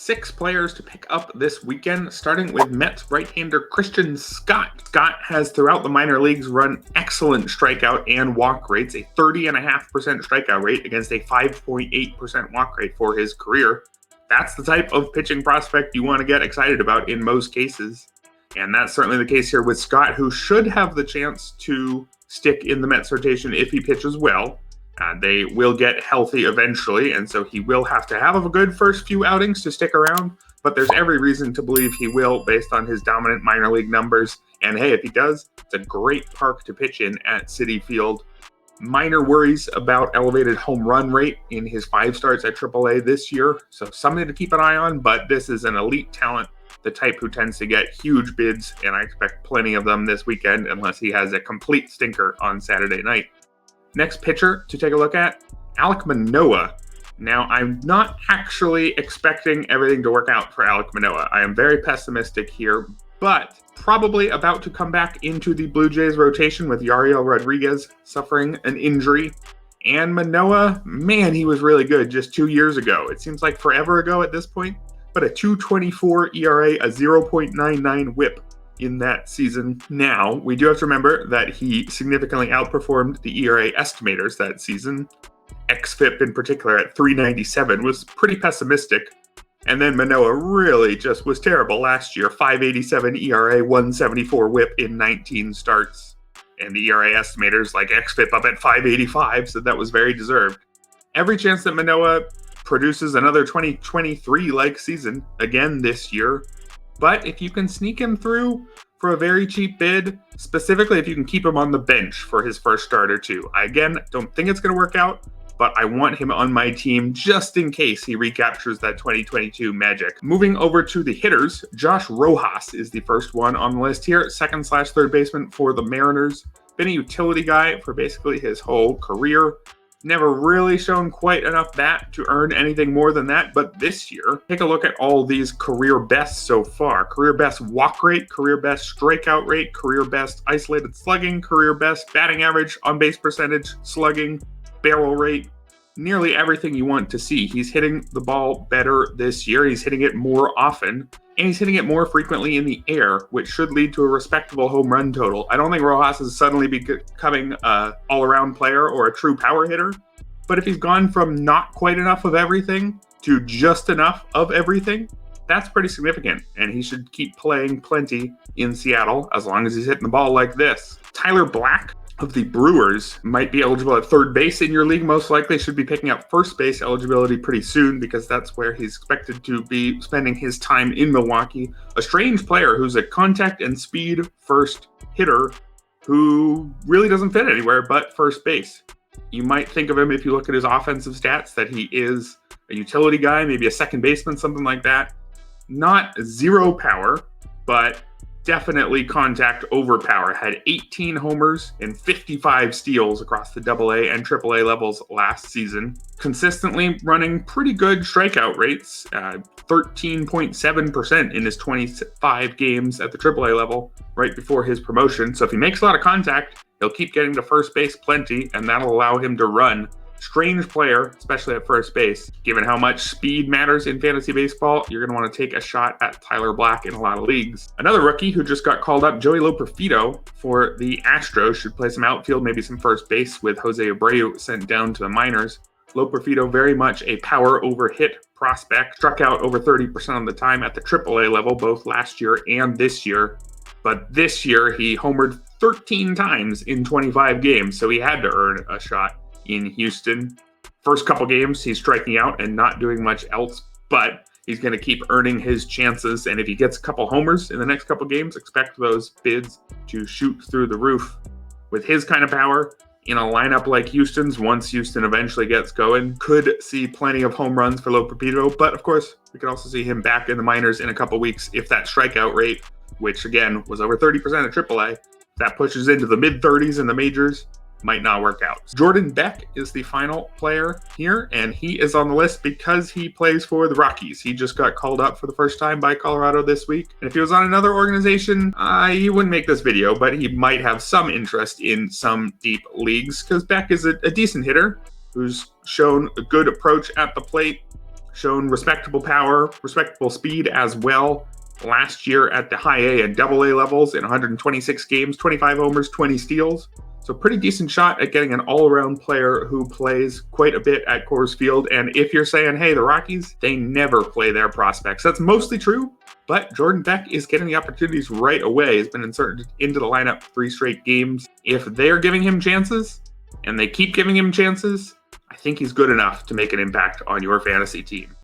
6 players to pick up this weekend, starting with Mets right-hander Christian Scott. Scott has throughout the minor leagues run excellent strikeout and walk rates, a 30.5% strikeout rate against a 5.8% walk rate for his career. That's the type of pitching prospect you want to get excited about in most cases. And that's certainly the case here with Scott, who should have the chance to stick in the Mets rotation if he pitches well. They will get healthy eventually, and so he will have to have a good first few outings to stick around, but there's every reason to believe he will based on his dominant minor league numbers. And hey, if he does, it's a great park to pitch in at Citi Field. Minor worries about elevated home run rate in his 5 starts at AAA this year, so something to keep an eye on, but this is an elite talent, the type who tends to get huge bids, and I expect plenty of them this weekend unless he has a complete stinker on Saturday night. Next pitcher to take a look at, Alek Manoah. Now, I'm not actually expecting everything to work out for Alek Manoah. I am very pessimistic here, but probably about to come back into the Blue Jays rotation with Yariel Rodriguez suffering an injury. And Manoah, man, he was really good just 2 years ago. It seems like forever ago at this point, but a 2.24 ERA, a 0.99 whip in that season. Now, we do have to remember that he significantly outperformed the ERA estimators that season. xFIP in particular at 397 was pretty pessimistic. And then Manoah really just was terrible last year. 5.87 ERA, 1.74 whip in 19 starts. And the ERA estimators like xFIP up at 5.85, so that was very deserved. Every chance that Manoah produces another 2023-like season again this year. But if you can sneak him through for a very cheap bid, specifically if you can keep him on the bench for his first start or two. I, again, don't think it's going to work out, but I want him on my team just in case he recaptures that 2022 magic. Moving over to the hitters, Josh Rojas is the first one on the list here, second/third baseman for the Mariners. Been a utility guy for basically his whole career. Never really shown quite enough bat to earn anything more than that, but this year, take a look at all these career bests so far. Career best walk rate, career best strikeout rate, career best isolated slugging, career best batting average, on-base percentage, slugging, barrel rate, nearly everything you want to see. He's hitting the ball better this year. He's hitting it more often, and he's hitting it more frequently in the air, which should lead to a respectable home run total. I don't think Rojas is suddenly becoming an all-around player or a true power hitter, but if he's gone from not quite enough of everything to just enough of everything, that's pretty significant, and he should keep playing plenty in Seattle as long as he's hitting the ball like this. Tyler Black of the Brewers might be eligible at third base in your league. Most likely should be picking up first base eligibility pretty soon because that's where he's expected to be spending his time in Milwaukee. A strange player who's a contact and speed first hitter who really doesn't fit anywhere but first base. You might think of him, if you look at his offensive stats, that he is a utility guy, maybe a second baseman, something like that. Not zero power, but definitely contact over power. Had 18 homers and 55 steals across the AA and AAA levels last season. Consistently running pretty good strikeout rates, 13.7% in his 25 games at the AAA level right before his promotion. So if he makes a lot of contact, he'll keep getting to first base plenty, and that'll allow him to run. Strange player, especially at first base. Given how much speed matters in fantasy baseball, you're going to want to take a shot at Tyler Black in a lot of leagues. Another rookie who just got called up, Joey Loperfido for the Astros, should play some outfield, maybe some first base with Jose Abreu sent down to the minors. Loperfido, very much a power over hit prospect, struck out over 30% of the time at the AAA level, both last year and this year. But this year, he homered 13 times in 25 games, so he had to earn a shot in Houston. First couple games, he's striking out and not doing much else, but he's going to keep earning his chances. And if he gets a couple homers in the next couple games, expect those bids to shoot through the roof. With his kind of power in a lineup like Houston's, once Houston eventually gets going, could see plenty of home runs for Loperfido. But of course, we could also see him back in the minors in a couple weeks if that strikeout rate, which again was over 30% at AAA, that pushes into the mid-30s in the majors, might not work out. Jordan Beck is the final player here, and he is on the list because he plays for the Rockies. He just got called up for the first time by Colorado this week. And if he was on another organization, he wouldn't make this video, but he might have some interest in some deep leagues because Beck is a decent hitter who's shown a good approach at the plate. shown respectable power, respectable speed as well. Last year at the high A and double A levels in 126 games, 25 homers, 20 steals. So pretty decent shot at getting an all-around player who plays quite a bit at Coors Field. And if you're saying, hey, the Rockies, they never play their prospects, that's mostly true. But Jordan Beck is getting the opportunities right away. He's been inserted into the lineup 3 straight games. If they're giving him chances, and they keep giving him chances, I think he's good enough to make an impact on your fantasy team.